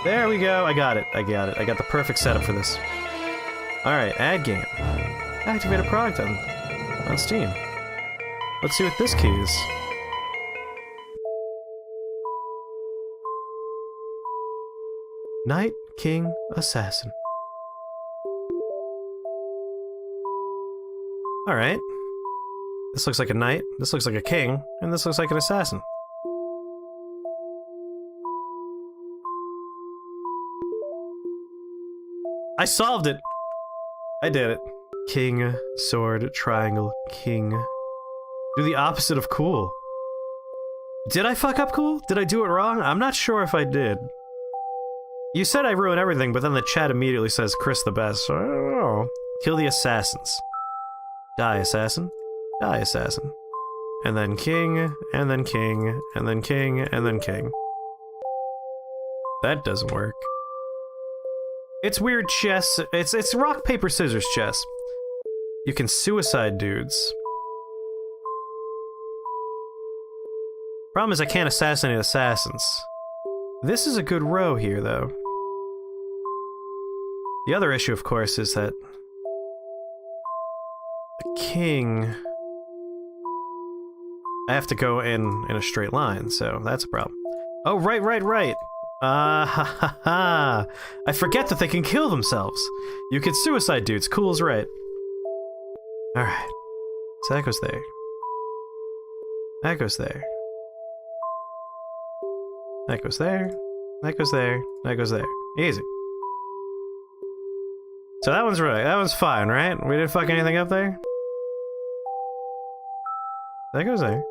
There we go. I got it. I got it. I got the perfect setup for this. Alright, add game. Activate a product on Steam. Let's see what this key is. Knight, King, Assassin. Alright. This looks like a knight, this looks like a king, and this looks like an assassin. I solved it! I did it. King, sword, triangle, king. Do the opposite of cool. Did I fuck up cool? Did I do it wrong? I'm not sure if I did. You said I ruined everything, but then the chat immediately says Chris the best, so I don't know. Kill the assassins. Die, assassin. Die, assassin. And then king, and then king, and then king, and then king. That doesn't work. It's weird chess. It's rock, paper, scissors chess. You can suicide dudes. Problem is I can't assassinate assassins. This is a good row here, though. The other issue, of course, is that the king... I have to go in a straight line, so that's a problem. Oh, right. Ha ha ha. I forget that they can kill themselves. You can suicide dudes. Cool's right. Alright. So that goes there. That goes there. That goes there. That goes there. That goes there. Easy. So that one's right. That one's fine, right? We didn't fuck anything up there? That goes there.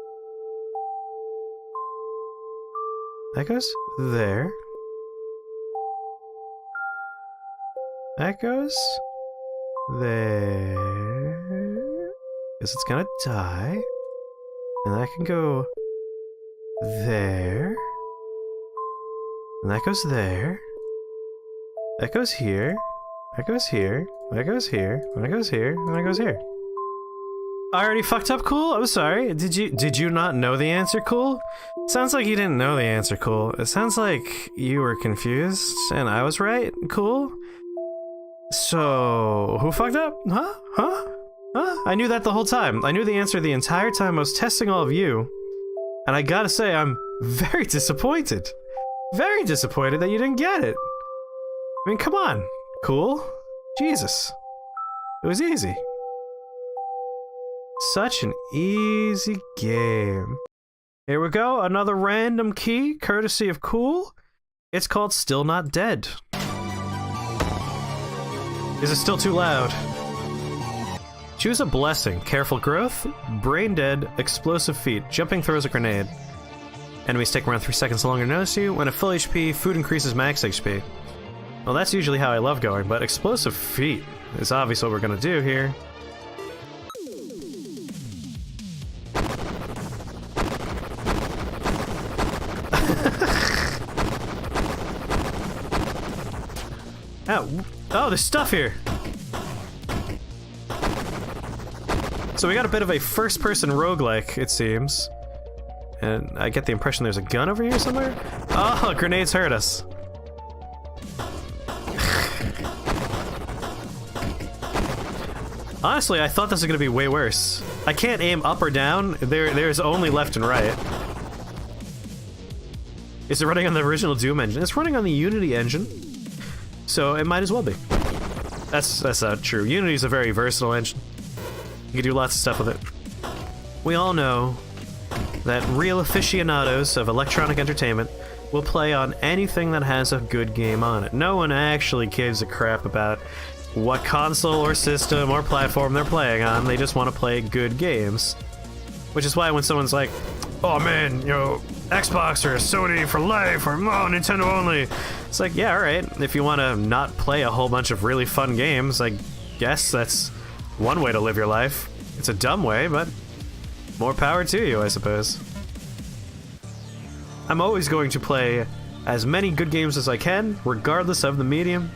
That goes there. That goes there. Because it's gonna die. And that can go there. And that goes there. That goes here. That goes here. That goes here. And that goes here. And that goes here. I already fucked up, Cool? I'm sorry. Did you not know the answer, Cool? Sounds like you didn't know the answer, Cool. It sounds like you were confused and I was right, Cool? So, who fucked up? Huh? I knew that the whole time. I knew the answer the entire time. I was testing all of you. And I gotta say, I'm very disappointed. Very disappointed that you didn't get it. I mean, come on, Cool. Jesus. It was easy. Such an easy game. Here we go, another random key, courtesy of Cool. It's called Still Not Dead. Is it still too loud? Choose a blessing. Careful growth, brain dead, explosive feet, jumping throws a grenade. Enemies take around 3 seconds longer to notice you. When at full HP, food increases max HP. Well, that's usually how I love going, but explosive feet is obviously what we're gonna do here. Oh, there's stuff here! So we got a bit of a first-person roguelike, it seems. And I get the impression there's a gun over here somewhere? Oh, grenades hurt us. Honestly, I thought this was gonna be way worse. I can't aim up or down, there's only left and right. Is it running on the original Doom engine? It's running on the Unity engine. So it might as well be. That's not true. Unity's a very versatile engine. You can do lots of stuff with it. We all know that real aficionados of electronic entertainment will play on anything that has a good game on it. No one actually gives a crap about what console or system or platform they're playing on. They just want to play good games. Which is why when someone's like, oh man, you know, Xbox or Sony for life or Nintendo only. It's like, yeah, alright. If you want to not play a whole bunch of really fun games, I guess that's one way to live your life. It's a dumb way, but more power to you, I suppose. I'm always going to play as many good games as I can, regardless of the medium.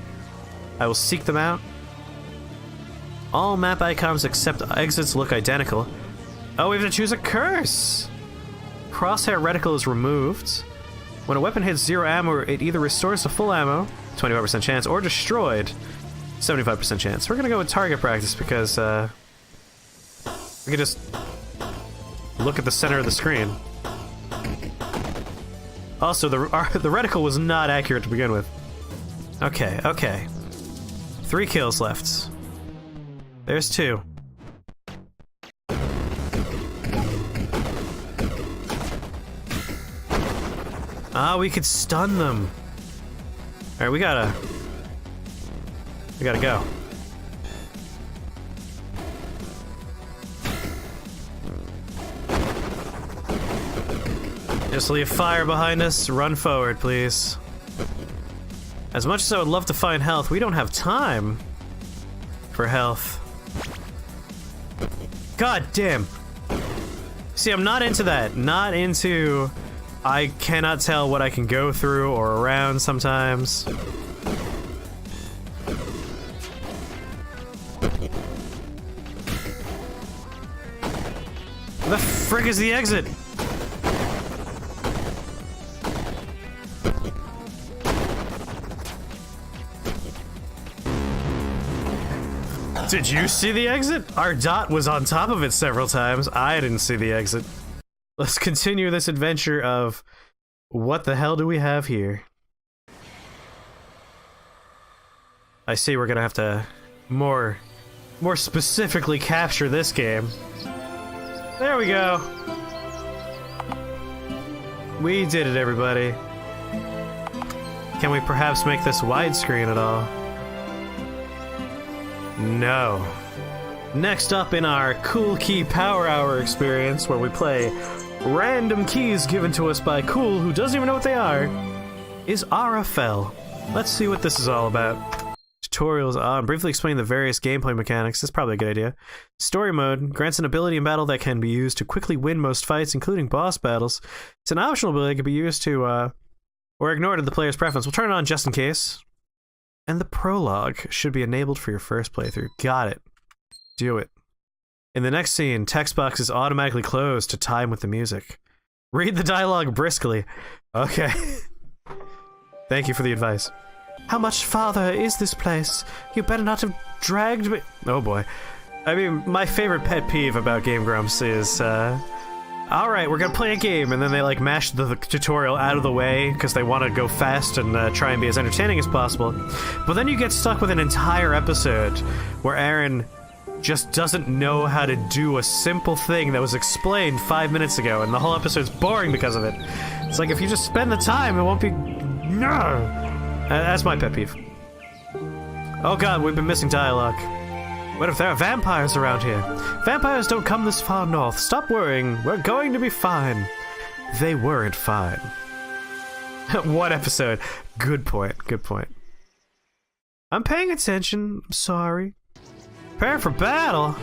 I will seek them out. All map icons except exits look identical. Oh, we have to choose a curse! Crosshair reticle is removed. When a weapon hits 0 ammo, it either restores to full ammo, 25% chance, or destroyed, 75% chance. We're gonna go with target practice because we can just look at the center of the screen. Also, the reticle was not accurate to begin with. Okay, okay. 3 kills left. There's 2. Ah, we could stun them. Alright, we gotta go. Just leave fire behind us. Run forward, please. As much as I would love to find health, we don't have time for health. God damn. See, I'm not into that. Not into... I cannot tell what I can go through or around sometimes. Where the frick is the exit? Did you see the exit? Our dot was on top of it several times. I didn't see the exit. Let's continue this adventure of what the hell do we have here? I see we're gonna have to more specifically capture this game. There we go. We did it, everybody. Can we perhaps make this widescreen at all? No. Next up in our Coool Key Power Hour experience, where we play random keys given to us by Coool, who doesn't even know what they are, is RFL. Let's see what this is all about. Tutorials on. Briefly explain the various gameplay mechanics. That's probably a good idea. Story mode grants an ability in battle that can be used to quickly win most fights, including boss battles. It's an optional ability that can be used to, or ignored at the player's preference. We'll turn it on just in case. And the prologue should be enabled for your first playthrough. Got it. Do it. In the next scene, text box is automatically closed to time with the music. Read the dialogue briskly. Okay. Thank you for the advice. How much farther is this place? You better not have dragged me. Oh boy. I mean, my favorite pet peeve about Game Grumps is, alright, we're gonna play a game, and then they like mash the tutorial out of the way because they want to go fast and try and be as entertaining as possible. But then you get stuck with an entire episode where Aaron just doesn't know how to do a simple thing that was explained 5 minutes ago, and the whole episode's boring because of it. It's like, if you just spend the time, it won't be... No! That's my pet peeve. Oh god, we've been missing dialogue. What if there are vampires around here? Vampires don't come this far north. Stop worrying. We're going to be fine. They weren't fine. What episode? Good point. Good point. I'm paying attention. I'm sorry. Prepare for battle?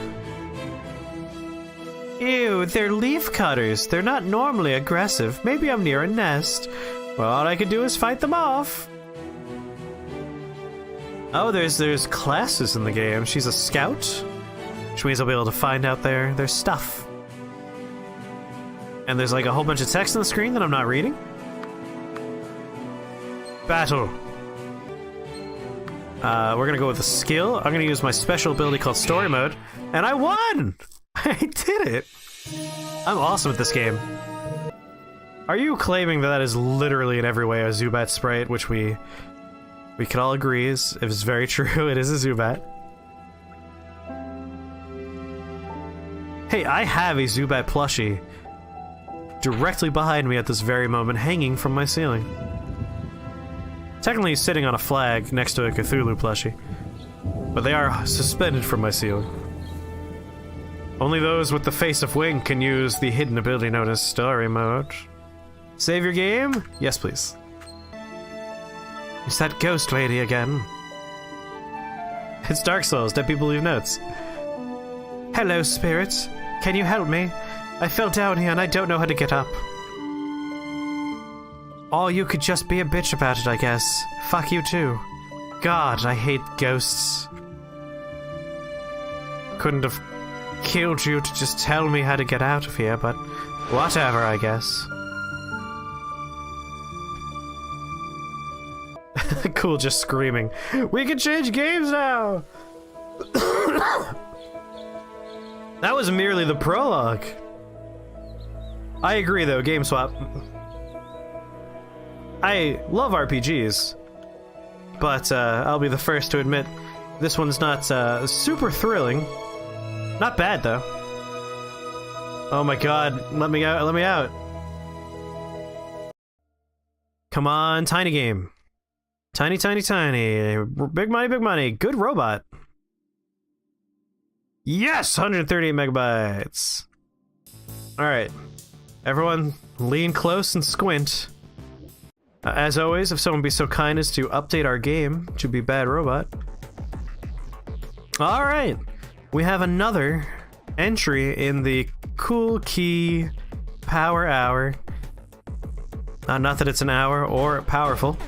Ew, they're leaf cutters. They're not normally aggressive. Maybe I'm near a nest. Well, all I can do is fight them off. Oh, there's classes in the game. She's a scout, which means I'll be able to find out their stuff. And there's like a whole bunch of text on the screen that I'm not reading. Battle. We're gonna go with a skill. I'm gonna use my special ability called Story Mode, and I won! I did it! I'm awesome at this game. Are you claiming that that is literally in every way a Zubat sprite, which we can all agree is very true? It is a Zubat. Hey, I have a Zubat plushie directly behind me at this very moment, hanging from my ceiling. Technically, he's sitting on a flag next to a Cthulhu plushie, but they are suspended from my ceiling. Only those with the face of Wink can use the hidden ability known as Story Mode. Save your game? Yes, please. It's that ghost lady again. It's Dark Souls. Dead people leave notes. Hello, spirits. Can you help me? I fell down here and I don't know how to get up. Or you could just be a bitch about it, I guess. Fuck you too. God, I hate ghosts. Couldn't have killed you to just tell me how to get out of here, but whatever, I guess. Cool, just screaming. We can change games now! That was merely the prologue. I agree, though, game swap. I love RPGs, but I'll be the first to admit this one's not super thrilling. Not bad, though. Oh my god, let me out, let me out. Come on, tiny game. Tiny, tiny, tiny. Big money, big money. Good robot. Yes! 138 megabytes. Alright. Everyone, lean close and squint. As always, if someone would be so kind as to update our game to be Bad Robot. Alright. We have another entry in the Coool Key Power Hour. Not that it's an hour or powerful.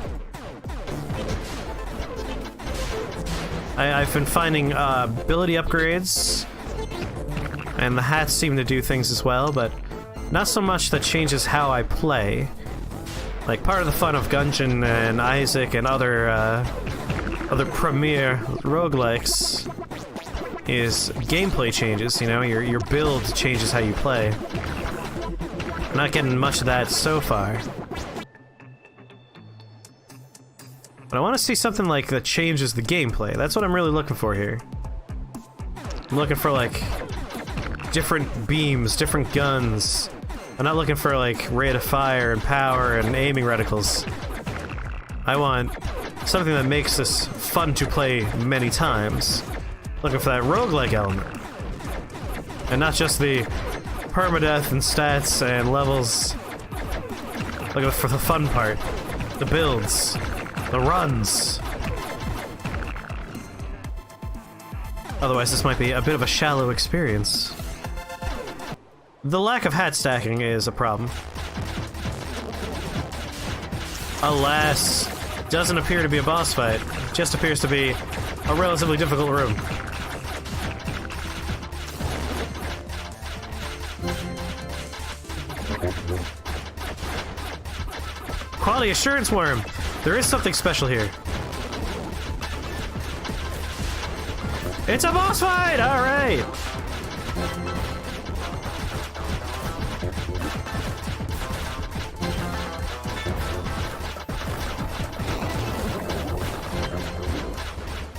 I've been finding ability upgrades, and the hats seem to do things as well, but not so much that changes how I play. Like, part of the fun of Gungeon and Isaac and other premier roguelikes is gameplay changes, you know? Your build changes how you play. I'm not getting much of that so far. But I want to see something like that changes the gameplay. That's what I'm really looking for here. I'm looking for, like, different beams, different guns. I'm not looking for, like, rate of fire and power and aiming reticles. I want something that makes this fun to play many times. Looking for that roguelike element. And not just the permadeath and stats and levels. Looking for the fun part. The builds. The runs. Otherwise, this might be a bit of a shallow experience. The lack of hat stacking is a problem. Alas, doesn't appear to be a boss fight. Just appears to be a relatively difficult room. Quality assurance worm! There is something special here. It's a boss fight! Alright!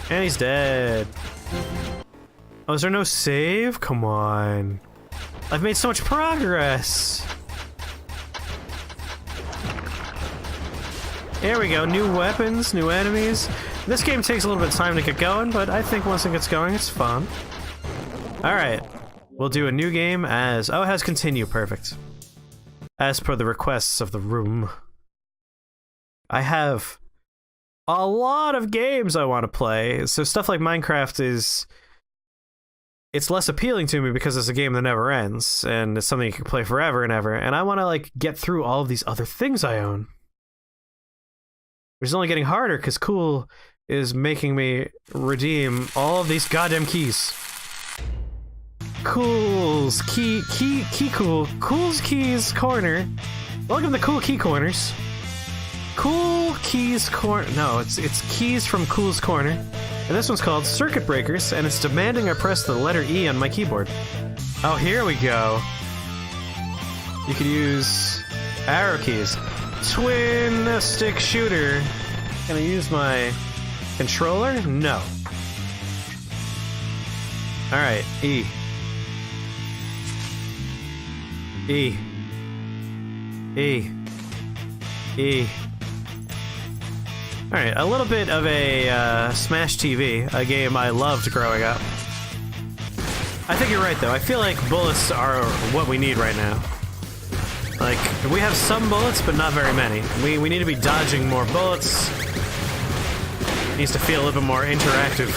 And he's dead. Oh, is there no save? Come on. I've made so much progress. There we go, new weapons, new enemies. This game takes a little bit of time to get going, but I think once it gets going, it's fun. Alright, we'll do a new game as... Oh, it has continue, perfect. As per the requests of the room. I have a lot of games I want to play, so stuff like Minecraft is... It's less appealing to me because it's a game that never ends, and it's something you can play forever and ever, and I want to, like, get through all of these other things I own. Which is only getting harder because Coool is making me redeem all of these goddamn keys. Cool's Cool's Keys Corner. Welcome to Coool Key Corners. Coool Keys Corner. No, it's keys from Cool's Corner. And this one's called Circuit Breakers, and it's demanding I press the letter E on my keyboard. Oh, here we go. You could use arrow keys. Twin stick shooter. Can I use my controller? No. Alright, E. E. E. E. Alright, a little bit of a Smash TV, a game I loved growing up. I think you're right, though. I feel like bullets are what we need right now. Like, we have some bullets, but not very many. We need to be dodging more bullets. It needs to feel a little bit more interactive.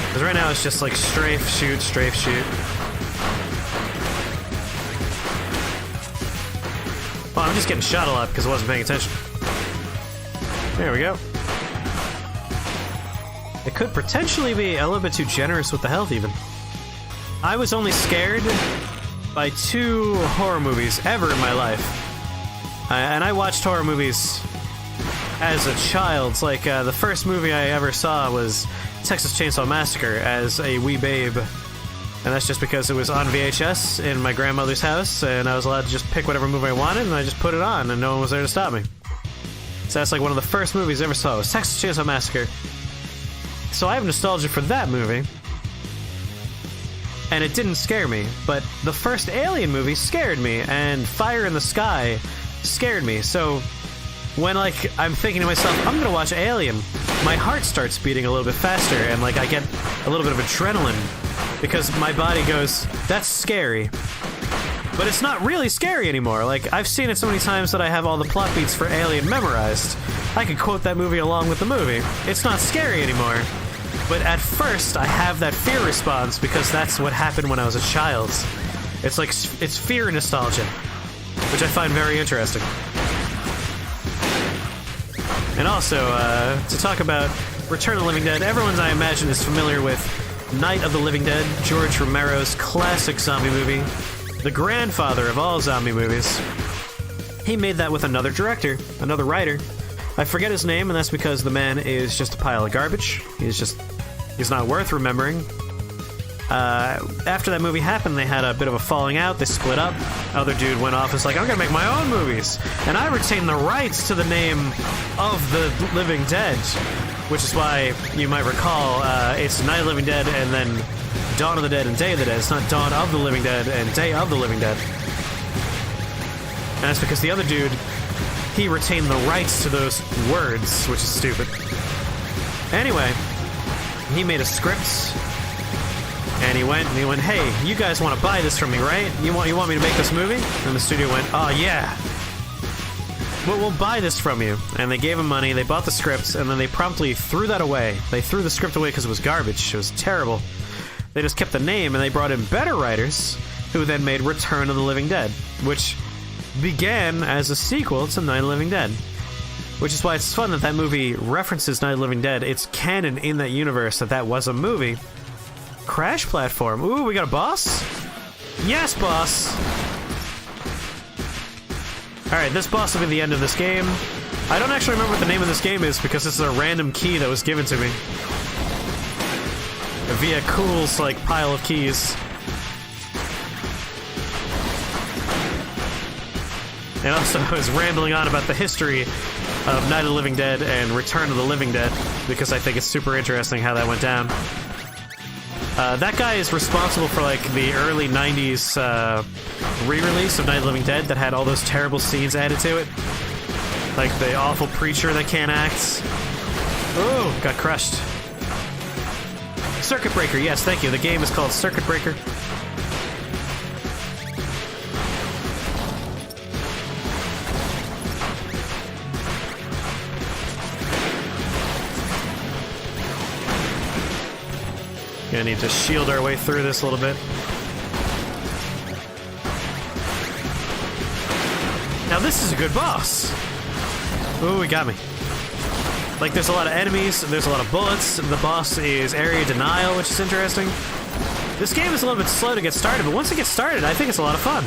Because right now it's just like strafe, shoot, strafe, shoot. Well, I'm just getting shot a lot because I wasn't paying attention. There we go. It could potentially be a little bit too generous with the health, even. I was only scared by 2 horror movies ever in my life. And I watched horror movies as a child. Like, the first movie I ever saw was Texas Chainsaw Massacre as a wee babe. And that's just because it was on VHS in my grandmother's house, and I was allowed to just pick whatever movie I wanted, and I just put it on, and no one was there to stop me. So that's like one of the first movies I ever saw, was Texas Chainsaw Massacre. So I have nostalgia for that movie. And it didn't scare me, but the first Alien movie scared me, and Fire in the Sky scared me. So when, like, I'm thinking to myself, I'm gonna watch Alien, my heart starts beating a little bit faster, and, like, I get a little bit of adrenaline, because my body goes, that's scary. But it's not really scary anymore. Like, I've seen it so many times that I have all the plot beats for Alien memorized. I could quote that movie along with the movie. It's not scary anymore. But at first, I have that fear response because that's what happened when I was a child. It's like, it's fear nostalgia, which I find very interesting. And also, to talk about Return of the Living Dead, everyone, I imagine, is familiar with Night of the Living Dead, George Romero's classic zombie movie, the grandfather of all zombie movies. He made that with another director, another writer. I forget his name, and that's because the man is just a pile of garbage. He's not worth remembering. After that movie happened, they had a bit of a falling out, they split up. Other dude went off and was like, I'm gonna make my own movies, and I retain the rights to the name of the Living Dead. Which is why you might recall it's Night of the Living Dead and then Dawn of the Dead and Day of the Dead. It's not Dawn of the Living Dead and Day of the Living Dead. And that's because the other dude, he retained the rights to those words, which is stupid. Anyway, he made a script, and he went, hey, you guys want to buy this from me, right? You want me to make this movie? And the studio went, oh yeah. We'll buy this from you. And they gave him money, they bought the scripts, and then they promptly threw that away. They threw the script away because it was garbage. It was terrible. They just kept the name, and they brought in better writers, who then made Return of the Living Dead, which began as a sequel to Night of the Living Dead. Which is why it's fun that that movie references Night of the Living Dead. It's canon in that universe that was a movie. Crash platform. Ooh, we got a boss? Yes, boss! Alright, this boss will be the end of this game. I don't actually remember what the name of this game is because this is a random key that was given to me. Via Cool's, like, pile of keys. And also, I was rambling on about the history of Night of the Living Dead and Return of the Living Dead because I think it's super interesting how that went down. That guy is responsible for, like, the early 90s re-release of Night of the Living Dead that had all those terrible scenes added to it. Like the awful preacher that can't act. Oh, got crushed. Circuit Breaker, yes, thank you. The game is called Circuit Breaker. Gonna need to shield our way through this a little bit. Now this is a good boss. Ooh, he got me. Like, there's a lot of enemies, there's a lot of bullets, the boss is area denial, which is interesting. This game is a little bit slow to get started, but once it gets started, I think it's a lot of fun.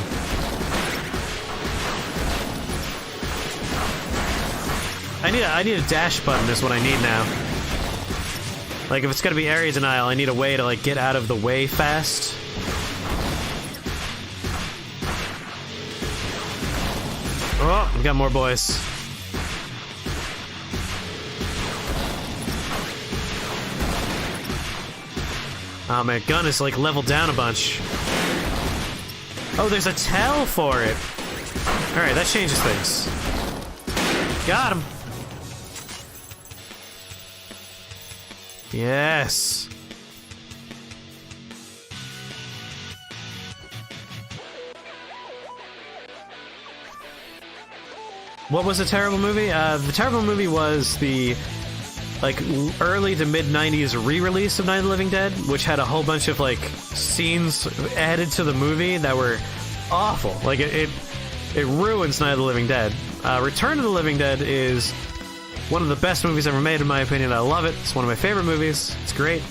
I need a dash button is what I need now. Like, if it's gonna be area denial, I need a way to, like, get out of the way fast. Oh, we got more boys. Oh, my gun is, like, leveled down a bunch. Oh, there's a tell for it. Alright, that changes things. Got him. Yes. What was the terrible movie? The terrible movie was the, like, early to mid-90s re-release of Night of the Living Dead, which had a whole bunch of, like, scenes added to the movie that were awful. Like, it ruins Night of the Living Dead. Return of the Living Dead is one of the best movies ever made, in my opinion. I love it. It's one of my favorite movies. It's great.